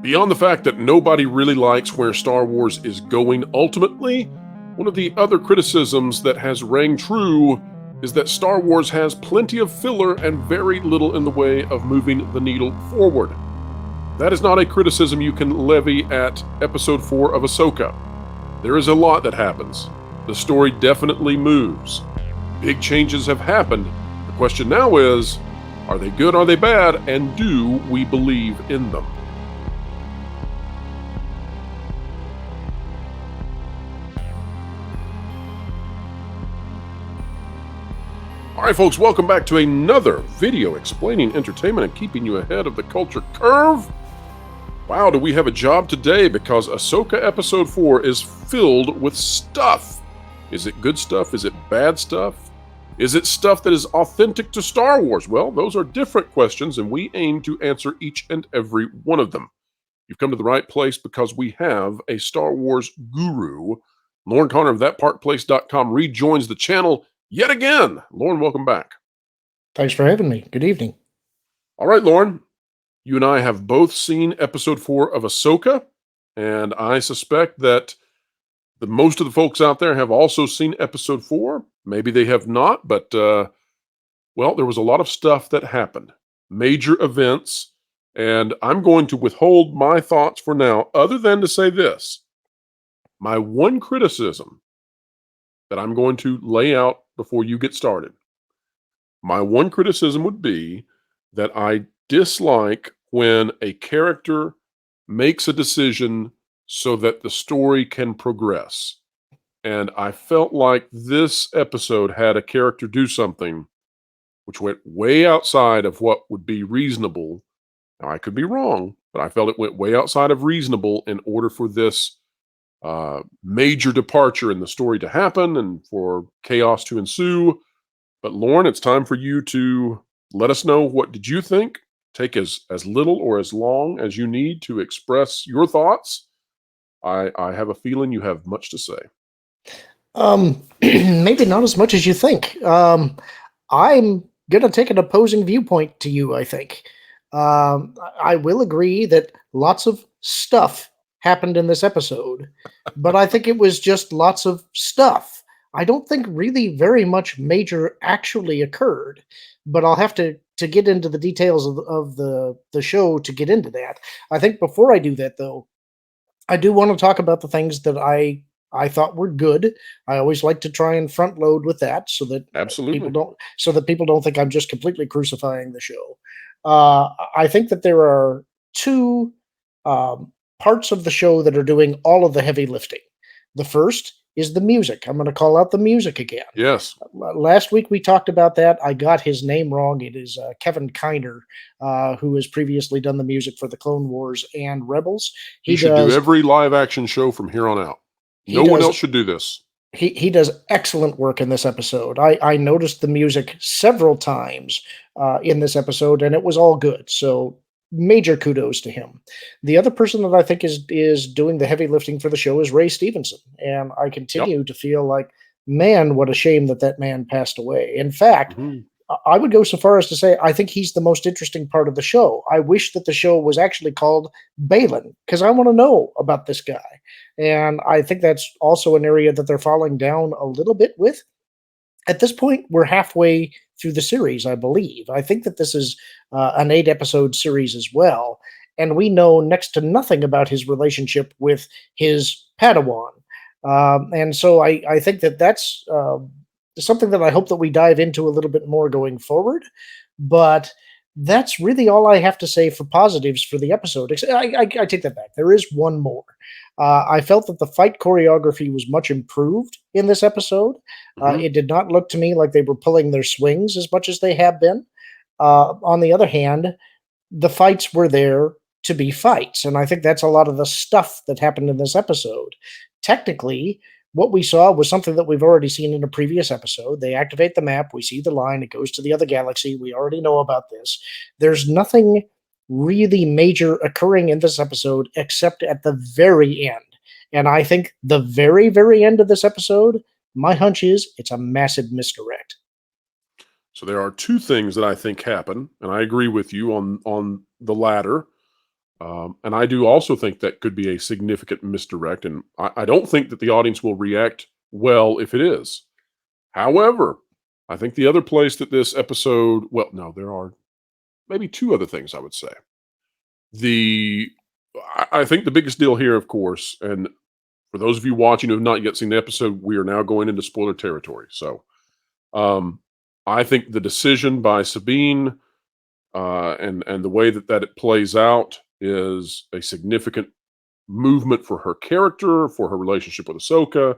Beyond the fact that nobody really likes where Star Wars is going ultimately, one of the other criticisms that has rang true is that Star Wars has plenty of filler and very little in the way of moving the needle forward. That is not a criticism you can levy at Episode 4 of Ahsoka. There is a lot that happens. The story definitely moves. Big changes have happened. The question now is, are they good, are they bad, and do we believe in them? All right, folks, welcome back to another video explaining entertainment and keeping you ahead of the culture curve. Wow, do we have a job today, because Ahsoka Episode 4 is filled with stuff. Is it good stuff? Is it bad stuff? Is it stuff that is authentic to Star Wars? Well, those are different questions, and we aim to answer each and every one of them. You've come to the right place because we have a Star Wars guru. Lauren Connor of ThatParkPlace.com rejoins the channel yet again. Lauren, welcome back. Thanks for having me. Good evening. All right, Lauren, you and I have both seen Episode 4 of Ahsoka, and I suspect that most of the folks out there have also seen Episode 4. Maybe they have not, but, well, there was a lot of stuff that happened. Major events, and I'm going to withhold my thoughts for now, other than to say this. My one criticism that I'm going to lay out before you get started. My one criticism would be that I dislike when a character makes a decision so that the story can progress. And I felt like this episode had a character do something which went way outside of what would be reasonable. Now, I could be wrong, but I felt it went way outside of reasonable in order for this major departure in the story to happen and for chaos to ensue. But Lauren, it's time for you to let us know, what did you think? Take as little or as long as you need to express your thoughts. I have a feeling you have much to say. Maybe not as much as you think. I'm going to take an opposing viewpoint to you, I think. I will agree that lots of stuff happened in this episode, but I think it was just lots of stuff. I don't think really very much major actually occurred, but I'll have to get into the details of the show to get into that. I think before I do that, though, I do want to talk about the things that I thought were good. I always like to try and front load with that Absolutely. so that people don't think I'm just completely crucifying the show. I think that there are two parts of the show that are doing all of the heavy lifting. The first is the music. I'm going to call out the music again. Yes. Last week we talked about that. I got his name wrong. It is Kevin Kiner, who has previously done the music for the Clone Wars and Rebels. He should do every live action show from here on out. No one else should do this. He does excellent work in this episode. I noticed the music several times in this episode, and it was all good. So major kudos to him. The other person that I think is doing the heavy lifting for the show is Ray Stevenson, and I continue to feel like, man, what a shame that man passed away. In fact, I would go so far as to say I think he's the most interesting part of the show. I wish that the show was actually called Balin, because I want to know about this guy. And I think that's also an area that they're falling down a little bit with. At this point, we're halfway through the series, I believe. I think that this is an 8-episode series as well. And we know next to nothing about his relationship with his Padawan. And so I think that that's something that I hope that we dive into a little bit more going forward. But that's really all I have to say for positives for the episode. I take that back. There is one more. I felt that the fight choreography was much improved in this episode. It did not look to me like they were pulling their swings as much as they have been. On the other hand, the fights were there to be fights. And I think that's a lot of the stuff that happened in this episode. Technically, what we saw was something that we've already seen in a previous episode. They activate the map. We see the line. It goes to the other galaxy. We already know about this. There's nothing really major occurring in this episode except at the very end. And I think the very, very end of this episode, my hunch is it's a massive misdirect. So there are two things that I think happen, and I agree with you on the latter. And I do also think that could be a significant misdirect, and I don't think that the audience will react well if it is. However, I think the other place that this episode, well, no, there are maybe two other things I would say. The I think the biggest deal here, of course, and for those of you watching who have not yet seen the episode, we are now going into spoiler territory. So, um, I think the decision by Sabine and the way that it plays out is a significant movement for her character, for her relationship with Ahsoka.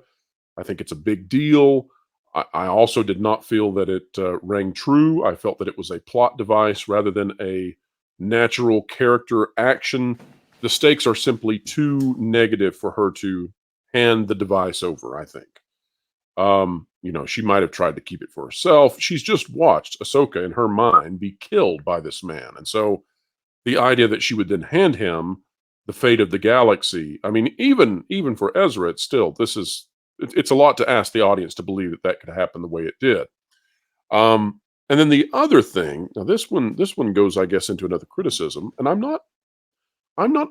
I think it's a big deal. I also did not feel that it rang true. I felt that it was a plot device rather than a natural character action. The stakes are simply too negative for her to hand the device over, I think. She might have tried to keep it for herself. She's just watched Ahsoka in her mind be killed by this man. And so the idea that she would then hand him the fate of the galaxy, I mean, even for Ezra, it's still it's a lot to ask the audience to believe that that could happen the way it did. And then the other thing, now this one goes, I guess, into another criticism, and I'm not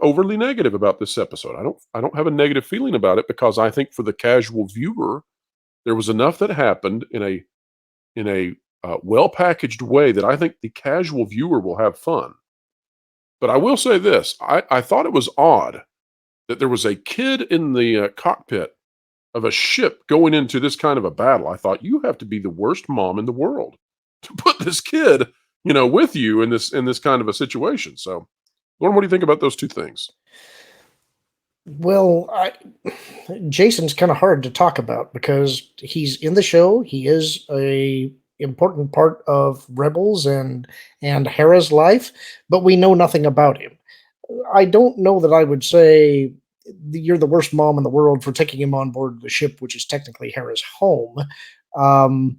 overly negative about this episode. I don't have a negative feeling about it because I think for the casual viewer, there was enough that happened in a well packaged way that I think the casual viewer will have fun. But I will say this: I thought it was odd that there was a kid in the cockpit of a ship going into this kind of a battle. I thought you have to be the worst mom in the world to put this kid, with you in this kind of a situation. So, Lauren, what do you think about those two things? Well, Jason's kind of hard to talk about because he's in the show. He is a important part of Rebels and Hera's life, but we know nothing about him. I don't know that I would say you're the worst mom in the world for taking him on board the ship, which is technically Hera's home. Um,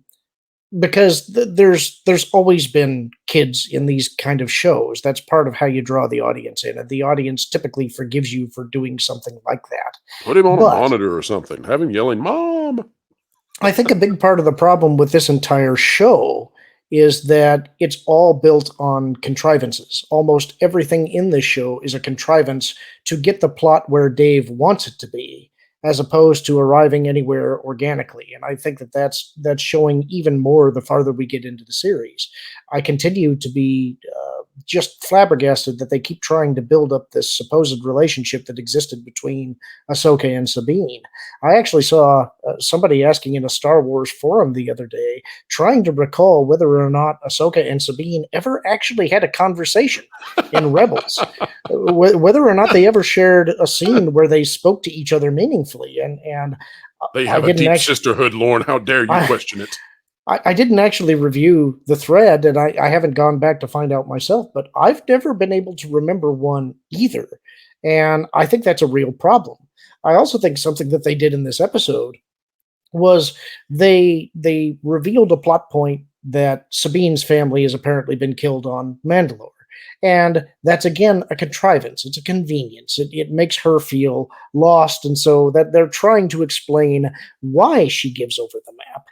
because there's always been kids in these kind of shows. That's part of how you draw the audience in, and the audience typically forgives you for doing something like that. Put him on a But monitor or something. Have him yelling, "Mom!" I think a big part of the problem with this entire show is that it's all built on contrivances. Almost everything in this show is a contrivance to get the plot where Dave wants it to be, as opposed to arriving anywhere organically. And I think that that's showing even more the farther we get into the series. I continue to be just flabbergasted that they keep trying to build up this supposed relationship that existed between Ahsoka and Sabine. I actually saw somebody asking in a Star Wars forum the other day, trying to recall whether or not Ahsoka and Sabine ever actually had a conversation in Rebels, whether or not they ever shared a scene where they spoke to each other meaningfully. And They I have a didn't deep actually. sisterhood, Lauren. How dare you I, question it? I didn't actually review the thread, and I haven't gone back to find out myself, but I've never been able to remember one either. And I think that's a real problem. I also think something that they did in this episode was they revealed a plot point that Sabine's family has apparently been killed on Mandalore. And that's again a contrivance. It's a convenience. It makes her feel lost. And so that they're trying to explain why she gives over the map.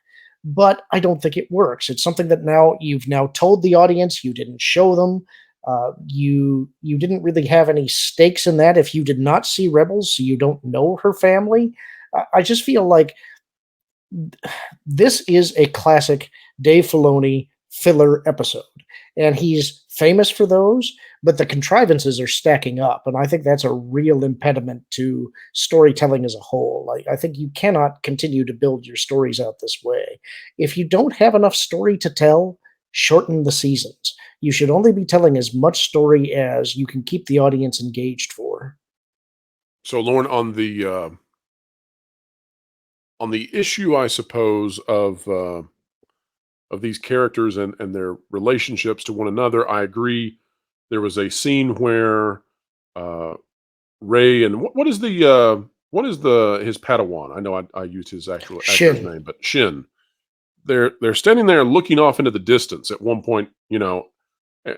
But I don't think it works. It's something that now you've now told the audience, you didn't show them. You didn't really have any stakes in that if you did not see Rebels, so you don't know her family. I just feel like this is a classic Dave Filoni filler episode, and he's famous for those. But the contrivances are stacking up, and I think that's a real impediment to storytelling as a whole. Like, I think you cannot continue to build your stories out this way. If you don't have enough story to tell, shorten the seasons. You should only be telling as much story as you can keep the audience engaged for. So, Lauren, on the issue, I suppose, of these characters and their relationships to one another, I agree. There was a scene where uh, Ray and what is the his Padawan? I know I used his actual actor's Shin. name, but Shin. They're standing there looking off into the distance at one point.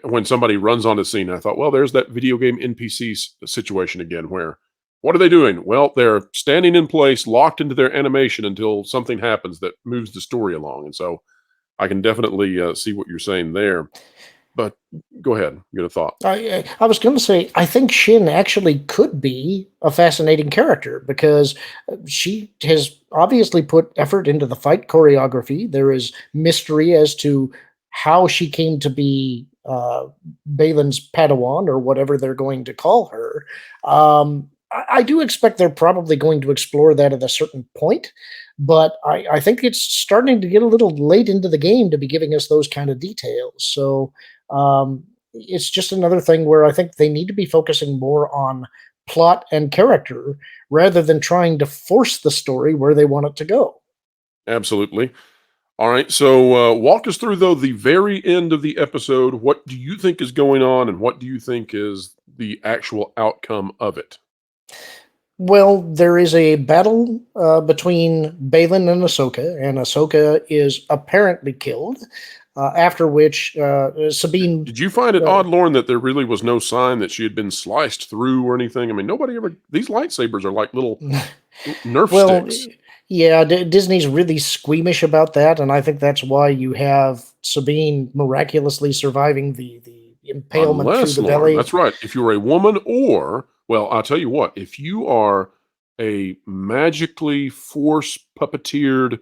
When somebody runs on the scene, I thought, well, there's that video game NPC situation again, where what are they doing? Well, they're standing in place, locked into their animation until something happens that moves the story along. And so I can definitely see what you're saying there. But go ahead, get a thought. I was going to say, I think Shin actually could be a fascinating character because she has obviously put effort into the fight choreography. There is mystery as to how she came to be Balin's Padawan or whatever they're going to call her. I do expect they're probably going to explore that at a certain point, but I think it's starting to get a little late into the game to be giving us those kind of details. So. It's just another thing where I think they need to be focusing more on plot and character rather than trying to force the story where they want it to go. Absolutely. All right. So walk us through though the very end of the episode. What do you think is going on, and what do you think is the actual outcome of it? Well, there is a battle between Balin and Ahsoka is apparently killed. After which, Sabine. Did you find it Uh, odd, Lauren, that there really was no sign that she had been sliced through or anything? I mean, nobody ever. These lightsabers are like little Nerf Well, sticks, yeah, Disney's really squeamish about that, and I think that's why you have Sabine miraculously surviving the impalement through unless the Lauren. belly. That's right. If you're a woman, or well, I'll tell you what. If you are a magically force puppeteered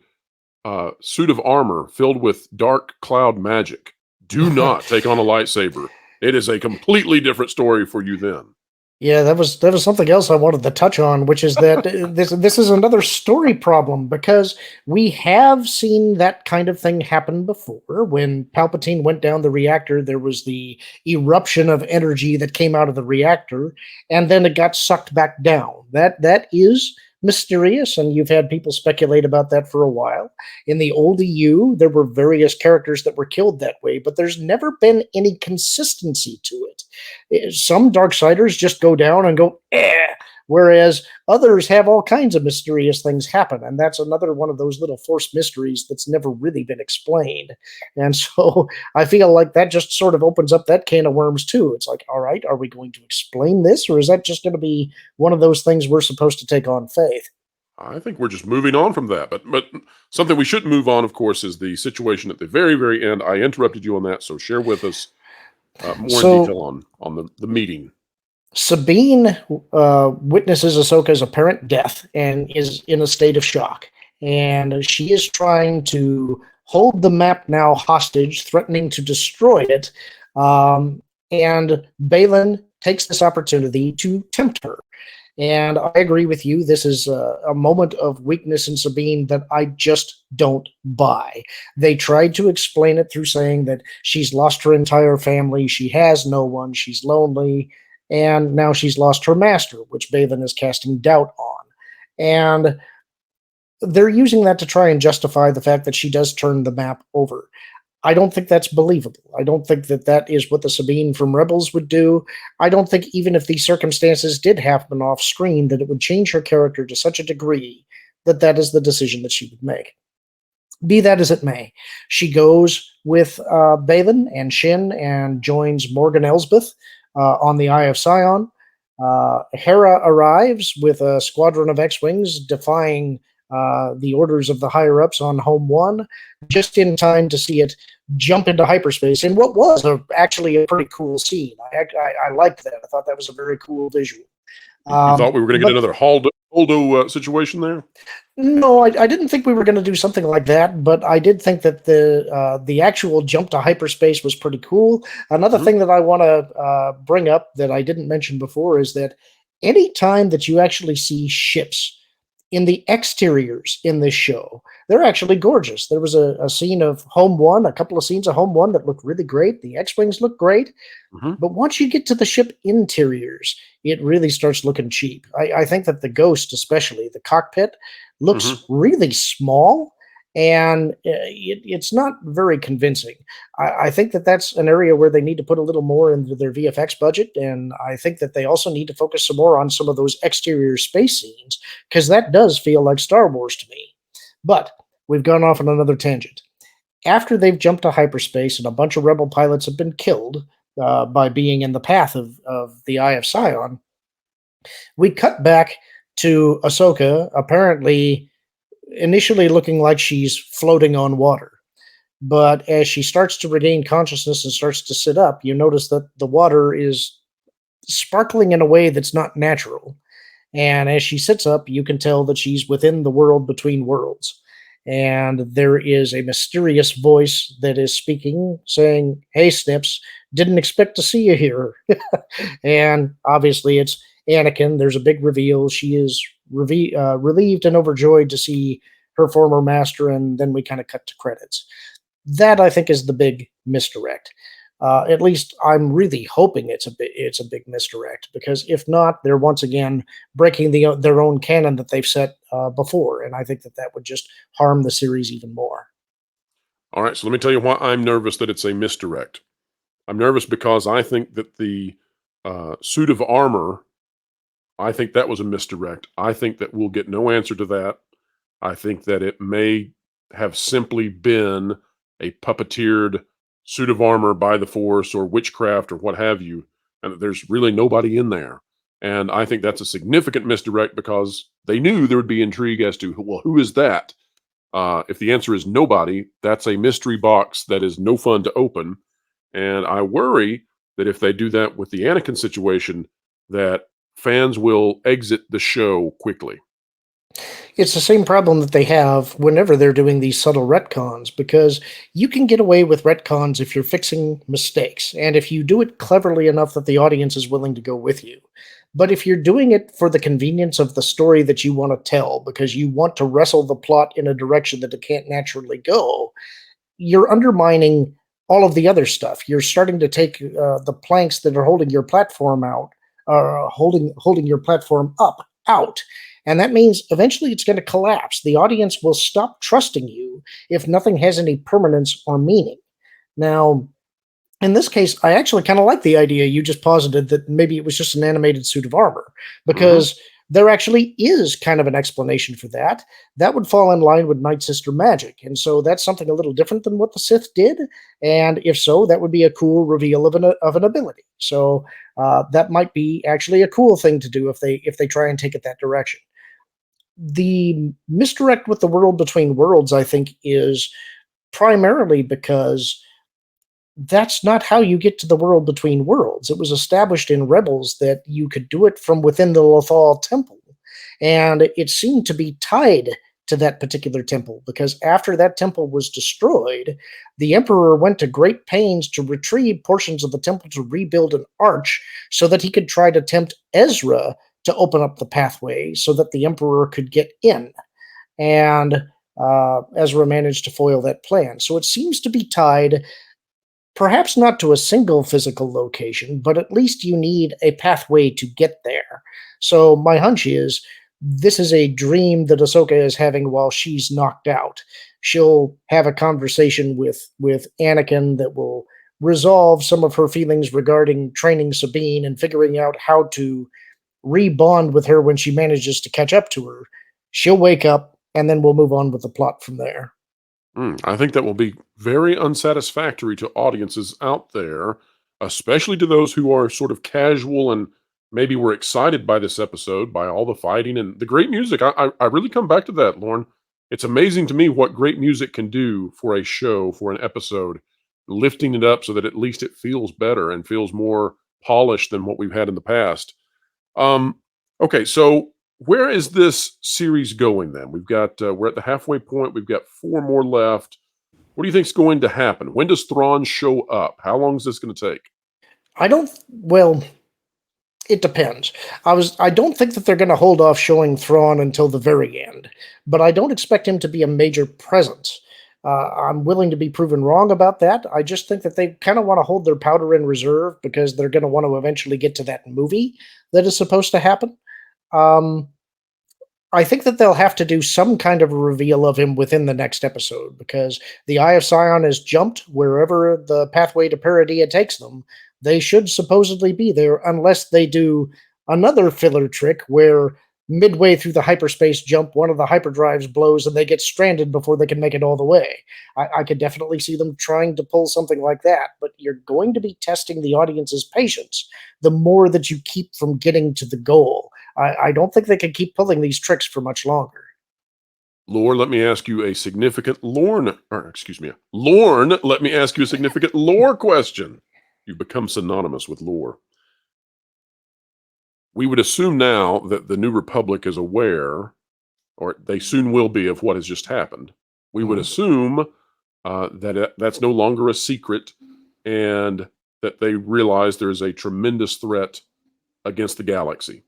suit of armor filled with dark cloud magic, do not take on a lightsaber. It is a completely different story for you then. Yeah, that was something else I wanted to touch on, which is that this is another story problem because we have seen that kind of thing happen before. When Palpatine went down the reactor, there was the eruption of energy that came out of the reactor, and then it got sucked back down. That is mysterious, and you've had people speculate about that for a while. In the old EU, there were various characters that were killed that way, but there's never been any consistency to it. Some Darksiders just go down and go, eh, whereas others have all kinds of mysterious things happen. And that's another one of those little forced mysteries that's never really been explained. And so I feel like that just sort of opens up that can of worms too. It's like, all right, are we going to explain this? Or is that just going to be one of those things we're supposed to take on faith? I think we're just moving on from that. But something we shouldn't move on, of course, is the situation at the very, very end. I interrupted you on that, so share with us more in So detail on the meeting. Sabine witnesses Ahsoka's apparent death and is in a state of shock. And she is trying to hold the map now hostage, threatening to destroy it. And Balin takes this opportunity to tempt her. And I agree with you. This is a moment of weakness in Sabine that I just don't buy. They tried to explain it through saying that she's lost her entire family, she has no one, she's lonely, and now she's lost her master, which Balin is casting doubt on. And they're using that to try and justify the fact that she does turn the map over. I don't think that's believable. I don't think that that is what the Sabine from Rebels would do. I don't think even if these circumstances did happen off screen that it would change her character to such a degree that that is the decision that she would make. Be that as it may, she goes with Balin and Shin and joins Morgan Elsbeth on the Eye of Sion. Hera arrives with a squadron of X-wings defying the orders of the higher ups on Home One, just in time to see it jump into hyperspace in what was actually a pretty cool scene. I liked that. I thought that was a very cool visual. You thought we were going to get But another Holdo situation there? no, I didn't think we were going to do something like that, but I did think that the actual jump to hyperspace was pretty cool. Another Mhm. thing that I want to bring up that I didn't mention before is that any time that you actually see ships in the exteriors in this show, they're actually gorgeous. There was a scene of Home One, a couple of scenes of Home One that looked really great. The X-wings look great, Mhm. but once you get to the ship interiors, it really starts looking cheap. I think that the Ghost, especially the cockpit, Mhm. looks really small, and it's not very convincing. I think that that's an area where they need to put a little more into their VFX budget, and I think that they also need to focus some more on some of those exterior space scenes because that does feel like Star Wars to me. But we've gone off on another tangent. After they've jumped to hyperspace and a bunch of rebel pilots have been killed by being in the path of the Eye of Sion, we cut back to Ahsoka, apparently initially looking like she's floating on water. But as she starts to regain consciousness and starts to sit up, you notice that the water is sparkling in a way that's not natural. And as she sits up, you can tell that she's within the world between worlds. And there is a mysterious voice that is speaking, saying, "Hey, Snips, didn't expect to see you here." And obviously, it's Anakin. There's a big reveal. She is relieved and overjoyed to see her former master, and then we kind of cut to credits. That I think is the big misdirect. At least I'm really hoping it's a big misdirect, because if not, they're once again breaking their own canon that they've set before, and I think that that would just harm the series even more. All right, so let me tell you why I'm nervous that it's a misdirect. I'm nervous because I think that the suit of armor, I think that was a misdirect. I think that we'll get no answer to that. I think that it may have simply been a puppeteered suit of armor by the Force or witchcraft or what have you, and that there's really nobody in there. And I think that's a significant misdirect because they knew there would be intrigue as to, well, who is that? If the answer is nobody, that's a mystery box that is no fun to open. And I worry that if they do that with the Anakin situation, that fans will exit the show quickly. It's the same problem that they have whenever they're doing these subtle retcons, because you can get away with retcons if you're fixing mistakes and if you do it cleverly enough that the audience is willing to go with you. But if you're doing it for the convenience of the story that you want to tell, because you want to wrestle the plot in a direction that it can't naturally go, you're undermining all of the other stuff. You're starting to take the planks that are holding your platform holding your platform up out, and that means eventually it's going to collapse. The audience will stop trusting you if nothing has any permanence or meaning. Now, in this case, I actually kind of like the idea you just posited that maybe it was just an animated suit of armor, Hmm. because there actually is kind of an explanation for that. That would fall in line with Night Sister magic. And so that's something a little different than what the Sith did. And if so, that would be a cool reveal of an ability. So that might be actually a cool thing to do if they try and take it that direction. The misdirect with the world between worlds, I think, is primarily because that's not how you get to the world between worlds. It was established in Rebels that you could do it from within the Lothal temple. And it seemed to be tied to that particular temple, because after that temple was destroyed, the Emperor went to great pains to retrieve portions of the temple to rebuild an arch so that he could try to tempt Ezra to open up the pathway so that the Emperor could get in. And Ezra managed to foil that plan. So it seems to be tied, perhaps not to a single physical location, but at least you need a pathway to get there. So my hunch is this is a dream that Ahsoka is having while she's knocked out. She'll have a conversation with Anakin that will resolve some of her feelings regarding training Sabine and figuring out how to rebond with her when she manages to catch up to her. She'll wake up, and then we'll move on with the plot from there. I think that will be very unsatisfactory to audiences out there, especially to those who are sort of casual and maybe were excited by this episode, by all the fighting and the great music. I really come back to that, Lauren. It's amazing to me what great music can do for a show, for an episode, lifting it up so that at least it feels better and feels more polished than what we've had in the past. Um, okay, so where is this series going then? We're at the halfway point. We've got four more left. What do you think's going to happen? When does Thrawn show up? How long is this going to take? I don't, well, it depends. I don't think that they're going to hold off showing Thrawn until the very end, but I don't expect him to be a major presence. I'm willing to be proven wrong about that. I just think that they kind of want to hold their powder in reserve because they're going to want to eventually get to that movie that is supposed to happen. Um, I think that they'll have to do some kind of a reveal of him within the next episode, because the Eye of Sion has jumped wherever the pathway to Paradia takes them. They should supposedly be there unless they do another filler trick where midway through the hyperspace jump, one of the hyperdrives blows and they get stranded before they can make it all the way. I could definitely see them trying to pull something like that, but you're going to be testing the audience's patience the more that you keep from getting to the goal. I don't think they can keep pulling these tricks for much longer. Lore, let me ask you a significant Lorne, or excuse me, Lorne, let me ask you a significant lore question. You've become synonymous with lore. We would assume now that the New Republic is aware, or they soon will be, of what has just happened. We would Mhm. assume that's no longer a secret, and that they realize there's a tremendous threat against the galaxy.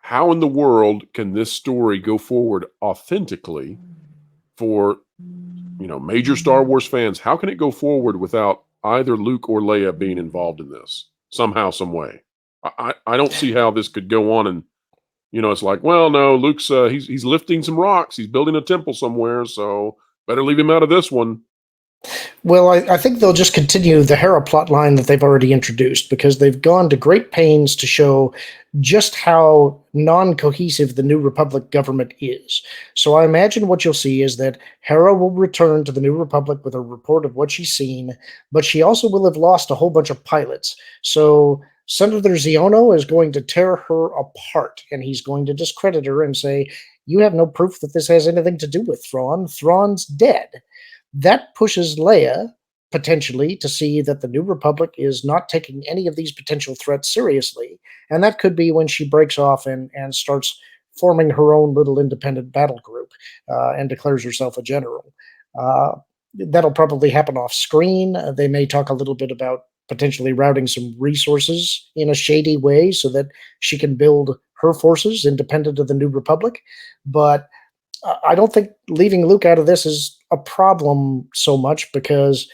How in the world can this story go forward authentically for major Star Wars fans? How can it go forward without either Luke or Leia being involved in this somehow, some way? I don't see how this could go on, and it's like, well, no, Luke's he's lifting some rocks, he's building a temple somewhere, so better leave him out of this one. Well, I think they'll just continue the Hera plot line that they've already introduced because they've gone to great pains to show just how non-cohesive the New Republic government is. So I imagine what you'll see is that Hera will return to the New Republic with a report of what she's seen, but she also will have lost a whole bunch of pilots. So Senator Ziono is going to tear her apart, and he's going to discredit her and say, "You have no proof that this has anything to do with Thrawn. Thrawn's dead." That pushes Leia potentially to see that the New Republic is not taking any of these potential threats seriously. And that could be when she breaks off and starts forming her own little independent battle group and declares herself a general. Uh, that'll probably happen off screen. They may talk a little bit about potentially routing some resources in a shady way so that she can build her forces independent of the New Republic. But I don't think leaving Luke out of this is a problem so much because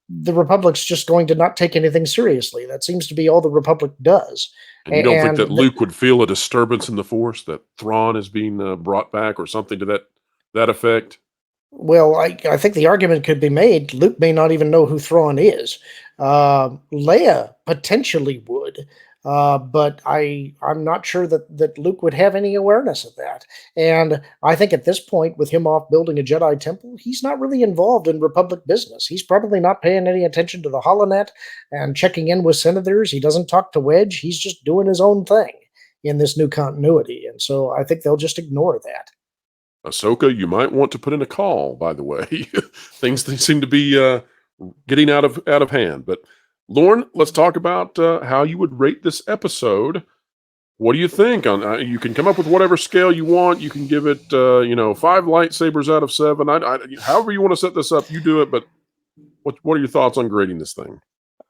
the Republic's just going to not take anything seriously. That seems to be all the Republic does. And you don't think And that Luke would feel a disturbance in the Force, that Thrawn is being brought back, or something to that effect? well, I think the argument could be made. Luke may not even know who Thrawn is. Leia potentially would, but I'm not sure that Luke would have any awareness of that. And I think at this point, with him off building a Jedi temple, he's not really involved in Republic business. He's probably not paying any attention to the Holonet and checking in with senators. He doesn't talk to Wedge. He's just doing his own thing in this new continuity. And so I think they'll just ignore that. Ahsoka, you might want to put in a call, by the way. Things seem to be getting out of hand. But Lauren, let's talk about how you would rate this episode. What do you think? You can come up with whatever scale you want. You can give it, 5 lightsabers out of 7. However you want to set this up, you do it. But what are your thoughts on grading this thing?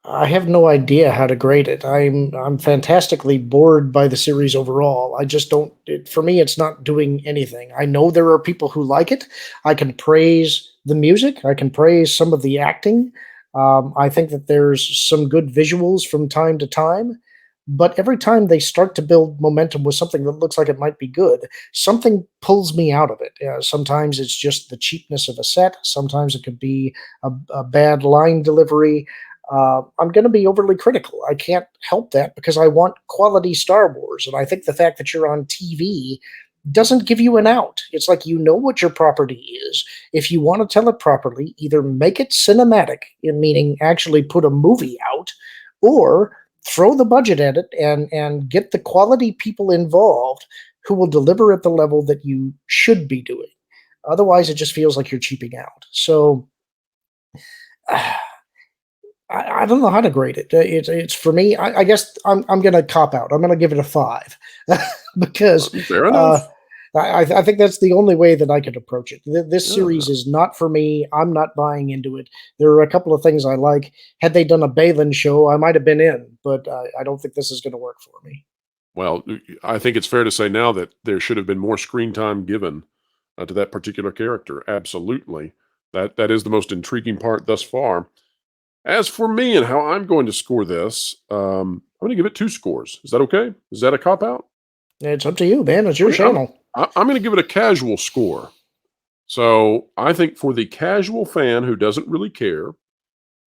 I have no idea how to grade it. I'm fantastically bored by the series overall. I just don't. For me, it's not doing anything. I know there are people who like it. I can praise the music. I can praise some of the acting. I think that there's some good visuals from time to time. But every time they start to build momentum with something that looks like it might be good, something pulls me out of it. Sometimes it's just the cheapness of a set. Sometimes it could be a bad line delivery. I'm going to be overly critical. I can't help that because I want quality Star Wars. And I think the fact that you're on TV doesn't give you an out. It's like you know what your property is. If you want to tell it properly, either make it cinematic, meaning actually put a movie out, or throw the budget at it and get the quality people involved who will deliver at the level that you should be doing. Otherwise, it just feels like you're cheaping out. So I don't know how to grade it. It's for me. I guess I'm going to cop out. I'm going to give it a 5 because Fair uh, enough. I think that's the only way that I could approach it. This Yeah. series is not for me. I'm not buying into it. There are a couple of things I like. Had they done a Balin show, I might have been in, but I don't think this is going to work for me. Well, I think it's fair to say now that there should have been more screen time given to that particular character. Absolutely. That is the most intriguing part thus far. As for me and how I'm going to score this, I'm going to give it 2 scores. Is that okay? Is that a cop out? It's up to you, man. It's your Okay, channel. I'm going to give it a casual score. So I think for the casual fan who doesn't really care,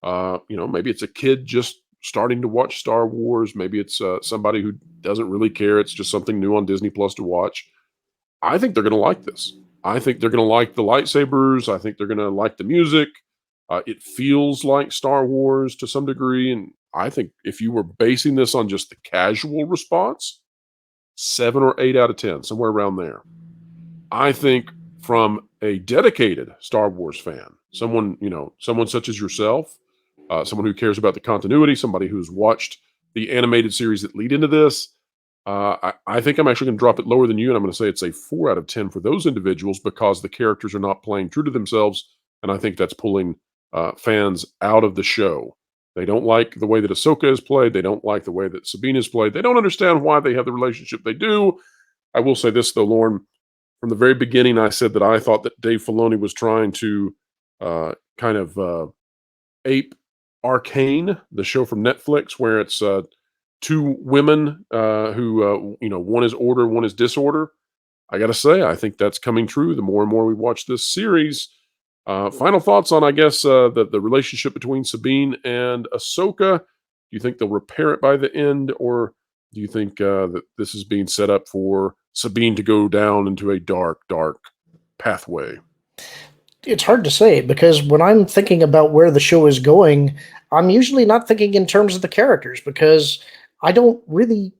maybe it's a kid just starting to watch Star Wars. Maybe it's somebody who doesn't really care. It's just something new on Disney Plus to watch. I think they're going to like this. I think they're going to like the lightsabers. I think they're going to like the music. It feels like Star Wars to some degree. And I think if you were basing this on just the casual response, 7 or 8 out of 10, somewhere around there. I think from a dedicated Star Wars fan, someone, someone such as yourself, someone who cares about the continuity, somebody who's watched the animated series that lead into this. I think I'm actually going to drop it lower than you, and I'm going to say it's a 4 out of 10 for those individuals because the characters are not playing true to themselves, and I think that's pulling fans out of the show. They don't like the way that Ahsoka is played. They don't like the way that Sabine is played. They don't understand why they have the relationship they do. I will say this, though, Lauren. From the very beginning, I said that I thought that Dave Filoni was trying to kind of ape Arcane, the show from Netflix, where it's two women who, one is order, one is disorder. I got to say, I think that's coming true the more and more we watch this series. Final thoughts on, I guess, the relationship between Sabine and Ahsoka. Do you think they'll repair it by the end, or do you think that this is being set up for Sabine to go down into a dark, dark pathway? It's hard to say because when I'm thinking about where the show is going, I'm usually not thinking in terms of the characters because I don't really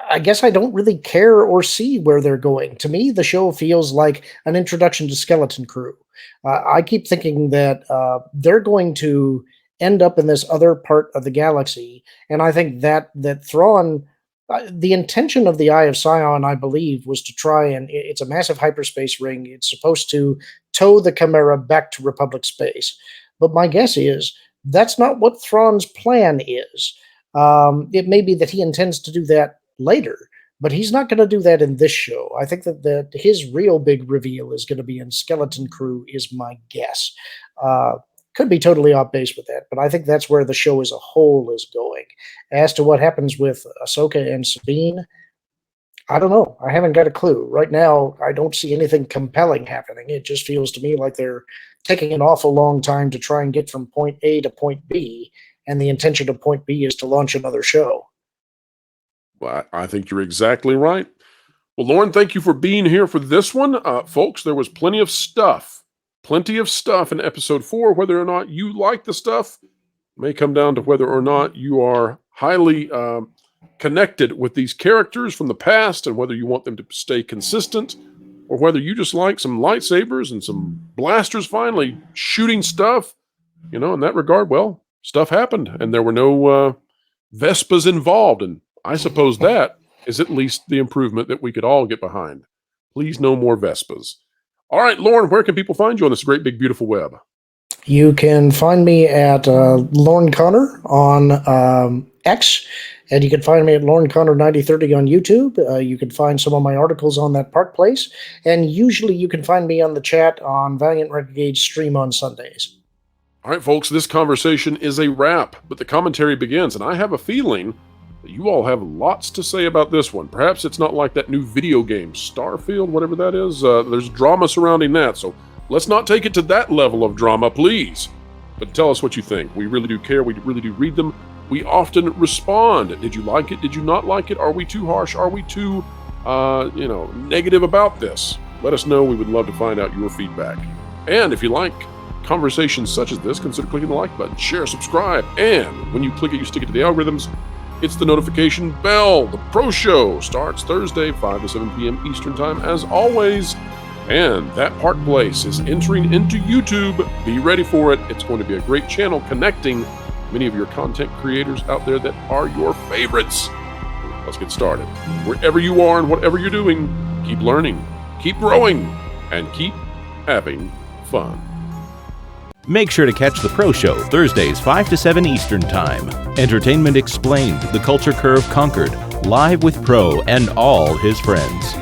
I guess I don't really care or see where they're going. To me, the show feels like an introduction to Skeleton Crew. I keep thinking that they're going to end up in this other part of the galaxy, and I think that Thrawn, the intention of the Eye of Sion, I believe, was to try and it's a massive hyperspace ring. It's supposed to tow the Chimera back to Republic space, but my guess is that's not what Thrawn's plan is. It may be that he intends to do that later, but he's not going to do that in this show. I think that his real big reveal is going to be in Skeleton Crew, is my guess. Could be totally off base with that, but I think that's where the show as a whole is going. As to what happens with Ahsoka and Sabine, I don't know. I haven't got a clue. Right now, I don't see anything compelling happening. It just feels to me like they're taking an awful long time to try and get from point A to point B, and the intention of point B is to launch another show. Well, I think you're exactly right. Well, Lauren, thank you for being here for this one. Folks, there was plenty of stuff in episode 4. Whether or not you like the stuff may come down to whether or not you are highly connected with these characters from the past and whether you want them to stay consistent or whether you just like some lightsabers and some blasters finally shooting stuff. In that regard, well, stuff happened and there were no Vespas involved, and I suppose that is at least the improvement that we could all get behind. Please, no more Vespas. All right, Lauren, where can people find you on this great, big, beautiful web? You can find me at Lorne Connor on X, and you can find me at Lorne Connor 9030 on YouTube. You can find some of my articles on that Park Place, and usually you can find me on the chat on Valiant Renegade stream on Sundays. All right, folks, this conversation is a wrap, but the commentary begins, and I have a feeling you all have lots to say about this one. Perhaps it's not like that new video game, Starfield, whatever that is. There's drama surrounding that, so let's not take it to that level of drama, please. But tell us what you think. We really do care. We really do read them. We often respond. Did you like it? Did you not like it? Are we too harsh? Are we too, negative about this? Let us know. We would love to find out your feedback. And if you like conversations such as this, consider clicking the like button, share, subscribe, and when you click it, you stick it to the algorithms. It's the notification bell. The Pro Show starts Thursday, 5 to 7 p.m. Eastern Time, as always. And that Park Place is entering into YouTube. Be ready for it. It's going to be a great channel connecting many of your content creators out there that are your favorites. Let's get started. Wherever you are and whatever you're doing, keep learning, keep growing, and keep having fun. Make sure to catch The Pro Show Thursdays 5 to 7 Eastern Time. Entertainment Explained, The Culture Curve Conquered, live with Pro and all his friends.